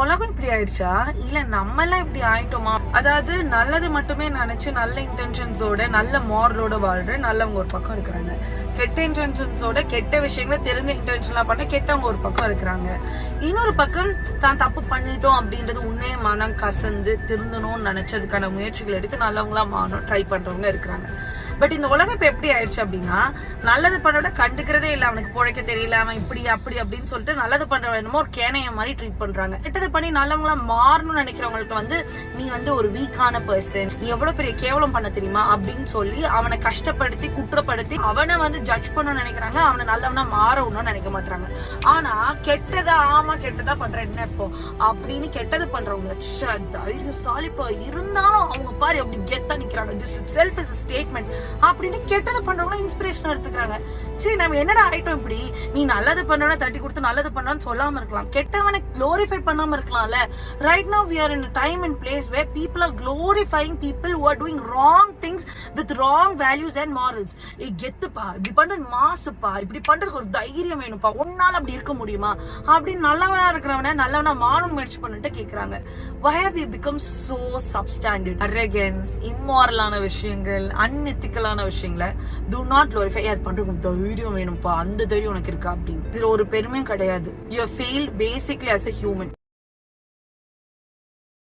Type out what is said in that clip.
உலகம் இப்படி ஆயிடுச்சா இல்ல நம்ம எல்லாம் இப்படி ஆயிட்டோமா? அதாவது நல்லது மட்டுமே நினைச்சு நல்ல இன்டென்ஷன்ஸோட நல்ல மாரலோட வாழ்ற நல்லவங்க ஒரு பக்கம் இருக்கிறாங்க, கெட்ட இன்டென்ஷன்ஸோட கெட்ட விஷயங்களை தெரிஞ்ச இன்டென்ஷன்லாம் பண்ண கெட்டவங்க ஒரு பக்கம் இருக்கிறாங்க. இன்னொரு பக்கம் தான் தப்பு பண்ணிட்டோம் அப்படின்றது உண்மையை மனம் கசந்து திருந்தணும்னு நினைச்சதுக்கான முயற்சிகள் எடுத்து நல்லவங்களா மாறணும் ட்ரை பண்றவங்க இருக்கிறாங்க. பட் இந்த உலகம் இப்ப எப்படி ஆயிடுச்சு அப்படின்னா, நல்லது பண்ணோட கண்டுக்கிறதே இல்ல, அவனுக்கு பிழைக்க தெரியல, அவன் இப்படி அப்படி அப்படின்னு சொல்லிட்டு நல்லது பண்றவன் என்னமோ ஒரு கேனைய மாதிரி ட்ரீட் பண்றாங்க. கெட்டது பண்ணி நல்லவங்களா மாறணும்னு நினைக்கிறவங்களுக்கு நீ ஒரு வீக்கான பர்சன், நீ எவ்வளவு பெரிய கேவலம் பண்ண தெரியுமா அப்படின்னு சொல்லி அவனை கஷ்டப்படுத்தி குற்றப்படுத்தி அவனை ஜட்ஜ் பண்ண நினைக்கிறாங்க. அவனை நல்லவனா மாறணும்னு நினைக்க மாட்டாங்க. ஆனா கெட்டதா கெட்டதா பண்ற என்ன இப்போ அப்படின்னு கெட்டது பண்றவங்க தைரியசாலிப்பா இருந்தாலும் அவங்க பாரு அப்படி கெத்தா நிக்கிறாங்க. திஸ் செல்ஃப் இஸ் ஸ்டேட்மெண்ட் அப்படின்னு கெட்டது பண்றவங்க இன்ஸ்பிரேஷன் எடுத்துக்கிறாங்க. சரி நம்ம என்னடா ஆயிட்டோம் இப்படி? நீ நல்லது பண்ணவன தட்டி கொடுத்து நல்லது பண்ணான்னு சொல்லாம இருக்கலாம், கெட்டவனை குளோரிஃபை பண்ணாம இருக்கலாம்ல. Right now we are in a time and place where people are glorifying people who are doing wrong things with wrong values and morals. கெத்துப்பா, இப்படி பண்றது மாசுப்பா, இப்படி பண்றதுக்கு ஒரு தைரியம் வேணும்ப்பா, உன்னால அப்படி இருக்க முடியுமா அப்படின்னு நல்லவனா இருக்கிறவன நல்லவனா மாறணும் முயற்சி பண்ணிட்டு கேக்குறாங்க. Why have we become so substandard? Arrogance, immoralaன விஷயங்கள், unethical-ஆன விஷயங்களை do not glorify. அது பண்றது தைரியம் வேணும்ப்பா, அந்த தைரியம் உனக்கு இருக்கா அப்படின்னு. இதுல ஒரு பெருமையும் கிடையாது. You have failed basically as a human.